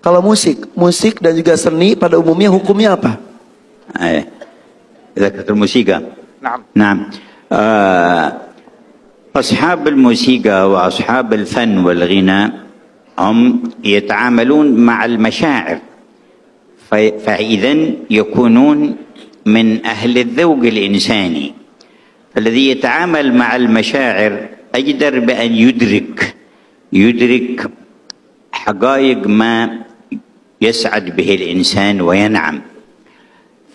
Kalau musik dan juga seni pada umumnya hukumnya apa? ذكرت الموسيقى. نعم. نعم. أصحاب الموسيقى وأصحاب الفن والغناء هم يتعاملون مع المشاعر، فإذا يكونون من أهل الذوق الإنساني. الذي يتعامل مع المشاعر أجدر بأن يدرك حقائق ما يسعد به الإنسان وينعم،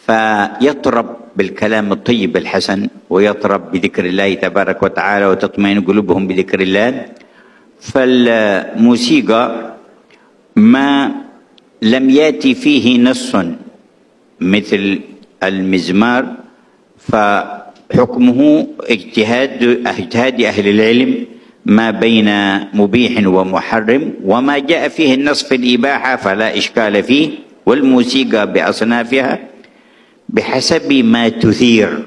فيطرب بالكلام الطيب الحسن ويطرب بذكر الله تبارك وتعالى وتطمئن قلوبهم بذكر الله. فالموسيقى ما لم يأتي فيه نص مثل المزمار فحكمه اجتهاد أهل العلم ما بين مبيح ومحرم، وما جاء فيه النص في الإباحة فلا إشكال فيه. والموسيقى بأصنافها بحسب ما تثير،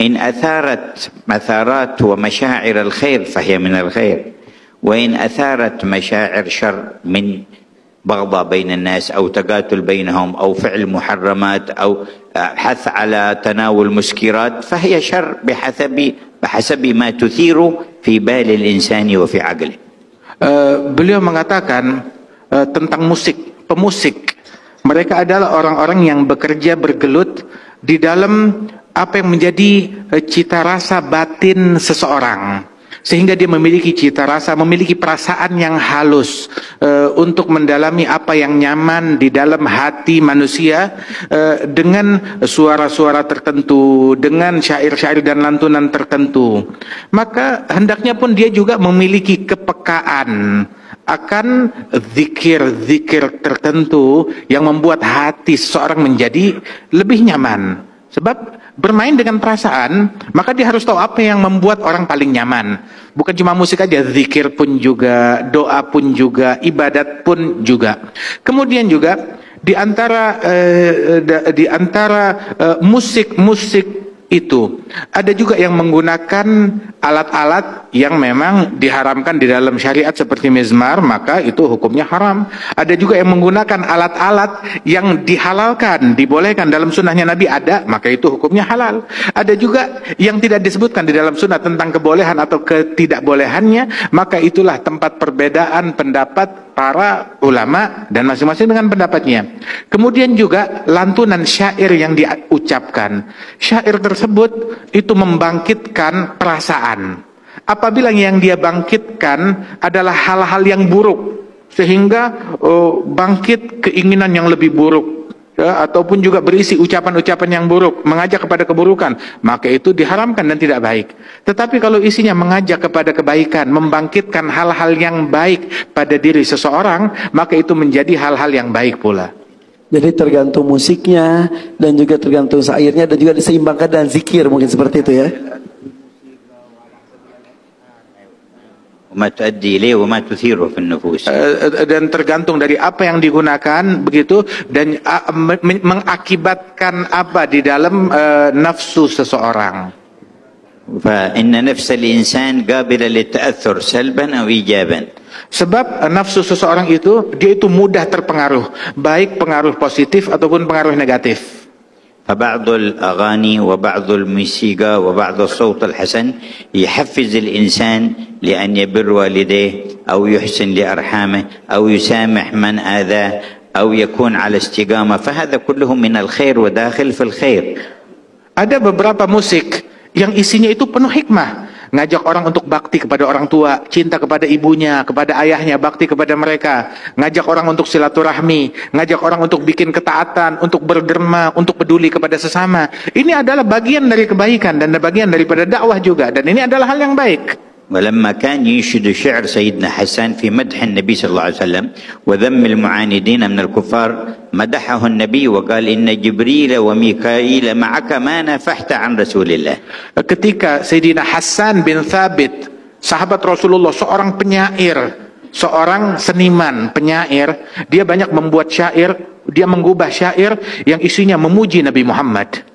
إن أثارت مثارات ومشاعر الخير فهي من الخير، وإن أثارت مشاعر شر من بغضاء بين الناس أو تقاتل بينهم أو فعل محرمات أو حث على تناول مسكرات فهي شر بحسب ما تثير في بال الإنسان وفي عقله. Beliau mengatakan tentang pemusik. Mereka adalah orang-orang yang bekerja bergelut di dalam apa yang menjadi cita rasa batin seseorang, sehingga dia memiliki cita rasa, memiliki perasaan yang halus untuk mendalami apa yang nyaman di dalam hati manusia dengan suara-suara tertentu, dengan syair-syair dan lantunan tertentu. Maka hendaknya pun dia juga memiliki kepekaan akan zikir-zikir tertentu yang membuat hati seseorang menjadi lebih nyaman. Sebab bermain dengan perasaan, maka dia harus tahu apa yang membuat orang paling nyaman. Bukan cuma musik aja, zikir pun juga, doa pun juga, ibadat pun juga. Kemudian juga di antara musik-musik itu ada juga yang menggunakan alat-alat yang memang diharamkan di dalam syariat seperti mizmar, maka itu hukumnya haram. Ada juga yang menggunakan alat-alat yang dihalalkan, dibolehkan dalam sunnahnya Nabi ada, maka itu hukumnya halal. Ada juga yang tidak disebutkan di dalam sunnah tentang kebolehan atau ketidakbolehannya, maka itulah tempat perbedaan pendapat para ulama dan masing-masing dengan pendapatnya. Kemudian juga lantunan syair yang diucapkan. Syair tersebut itu membangkitkan perasaan. Apabila yang dia bangkitkan adalah hal-hal yang buruk, sehingga bangkit keinginan yang lebih buruk, ya, ataupun juga berisi ucapan-ucapan yang buruk, mengajak kepada keburukan, maka itu diharamkan dan tidak baik. Tetapi kalau isinya mengajak kepada kebaikan, membangkitkan hal-hal yang baik pada diri seseorang, maka itu menjadi hal-hal yang baik pula. Jadi tergantung musiknya dan juga tergantung syairnya dan juga diseimbangkan dengan zikir, mungkin seperti itu ya. Dan tergantung dari apa yang digunakan begitu, dan mengakibatkan apa di dalam nafsu seseorang. فإن نفس الإنسان قابلة للتأثر سلبا أو إيجابا. Sebab nafsu seseorang itu, dia itu mudah terpengaruh, baik pengaruh positif ataupun pengaruh negatif. فبعض الأغاني وبعض الموسيقى وبعض الصوت الحسن يحفز الإنسان لأن يبر والديه أو يحسن لأرحامه أو يسامح من آذاه أو يكون على استقامة، فهذا كله من الخير وداخل في الخير. Ada beberapa musik yang isinya itu penuh hikmah, ngajak orang untuk bakti kepada orang tua, cinta kepada ibunya, kepada ayahnya, bakti kepada mereka, ngajak orang untuk silaturahmi, ngajak orang untuk bikin ketaatan, untuk berderma, untuk peduli kepada sesama. Ini adalah bagian dari kebaikan dan bagian daripada dakwah juga, dan ini adalah hal yang baik. ولما كان ينشد شعر سيدنا حسان في مدح النبي صلى الله عليه وسلم وذم المعاندين من الكفار، مدحه النبي وقال إن جبريل وميكائيل معك ما نفحت عن رسول الله. Ketika Sayyidina Hasan bin Thabit, sahabat Rasulullah, seorang penyair, seorang seniman penyair, dia banyak membuat syair, dia mengubah syair yang isinya memuji Nabi Muhammad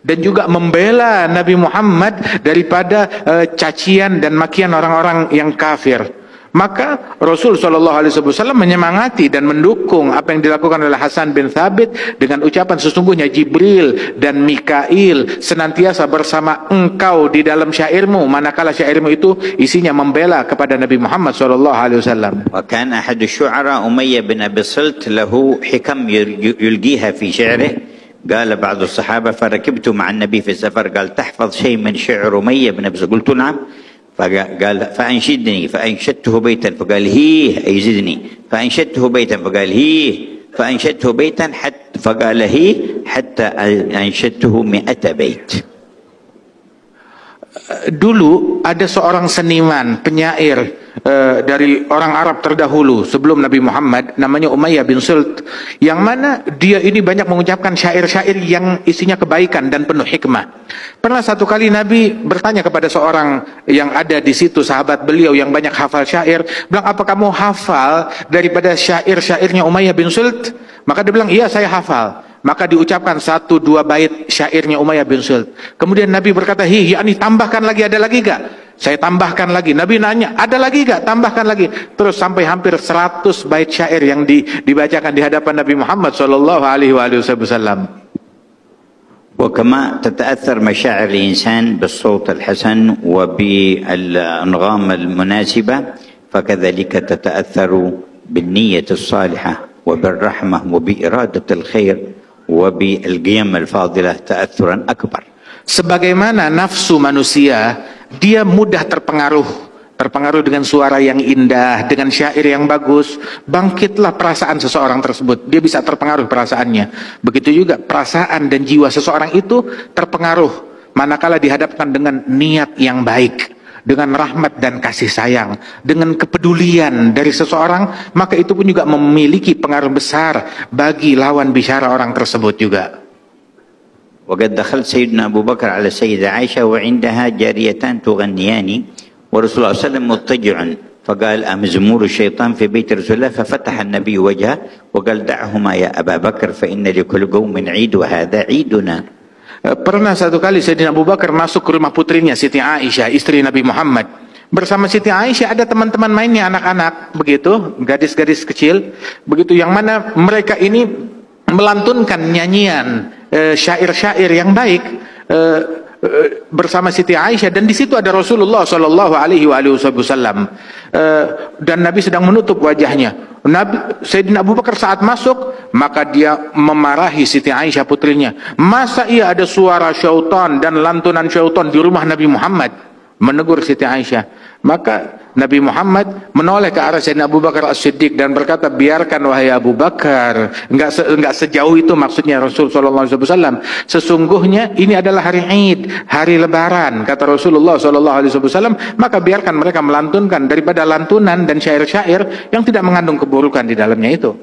dan juga membela Nabi Muhammad daripada cacian dan makian orang-orang yang kafir. Maka Rasul SAW menyemangati dan mendukung apa yang dilakukan oleh Hasan bin Thabit dengan ucapan, sesungguhnya Jibril dan Mikail senantiasa bersama engkau di dalam syairmu, manakala syairmu itu isinya membela kepada Nabi Muhammad SAW. وكان أحد الشعراء أمية بن أبي صلت له حكم يلقيها في شعره. قال بعض الصحابة فركبت مع النبي في السفر قال تحفظ شيء من شعر أمية بن أبي صلت؟ قلت نعم. فقال فأنشدني، فأنشدته بيتا فقال هيه أي زدني، فأنشدته بيتا فقال هيه، فأنشدته بيتا حتى فقال هيه حتى أنشدته 100 بيت. Dulu ada seorang seniman, penyair dari orang Arab terdahulu sebelum Nabi Muhammad, namanya Umayyah bin Sult, yang mana dia ini banyak mengucapkan syair-syair yang isinya kebaikan dan penuh hikmah. Pernah satu kali Nabi bertanya kepada seorang yang ada di situ, sahabat beliau yang banyak hafal syair, bilang, apa kamu hafal daripada syair-syairnya Umayyah bin Sult? Maka dia bilang, iya saya hafal. Maka diucapkan 1-2 bait syairnya Umayyah bin Sult. Kemudian Nabi berkata, yakni tambahkan lagi, ada lagi gak? Saya tambahkan lagi. Nabi nanya, ada lagi gak? Tambahkan lagi. Terus sampai hampir 100 bait syair yang dibacakan di hadapan Nabi Muhammad SAW. وكما تتأثر مشاعر الإنسان بالصوت الحسن وبالأنغام المناسبة، فكذلك تتأثر بالنية الصالحة وبالرحمة وبإرادة الخير وبالقيم الفاضلة تأثرا أكبر. Sebagaimana nafsu manusia, dia mudah terpengaruh dengan suara yang indah, dengan syair yang bagus, bangkitlah perasaan seseorang tersebut. Dia bisa terpengaruh perasaannya. Begitu juga perasaan dan jiwa seseorang itu terpengaruh manakala dihadapkan dengan niat yang baik, dengan rahmat dan kasih sayang, dengan kepedulian dari seseorang, maka itu pun juga memiliki pengaruh besar bagi lawan bicara orang tersebut juga. وقد دخلت سيدنا أبو بكر على السيدة عائشة وعندها جاريتان تغنيان ورسول الله صلى الله عليه وسلم مضطجع فقال أمزمور الشيطان في بيت رسول الله، ففتح النبي وجهه وقال دعهما يا أبا بكر فإن لكل قوم عيد وهذا عيدنا. Pernah satu kali Sayyidina Abu Bakar masuk ke rumah putrinya Siti Aisyah, istri Nabi Muhammad. Bersama Siti Aisyah ada teman-teman mainnya, anak-anak begitu, gadis-gadis kecil begitu, yang mana mereka ini melantunkan nyanyian syair-syair yang baik bersama Siti Aisyah, dan di situ ada Rasulullah SAW dan Nabi sedang menutup wajahnya. Sayyidina Abu Bakar saat masuk, maka dia memarahi Siti Aisyah putrinya, masa iya ada suara syaitan dan lantunan syaitan di rumah Nabi Muhammad? Menegur Siti Aisyah. Maka Nabi Muhammad menoleh ke arah Sayyidina Abu Bakar As-Siddiq dan berkata, biarkan wahai Abu Bakar, enggak sejauh itu maksudnya Rasul SAW. Sesungguhnya ini adalah hari Id, hari Lebaran, kata Rasulullah SAW. Maka biarkan mereka melantunkan daripada lantunan dan syair-syair yang tidak mengandung keburukan di dalamnya itu.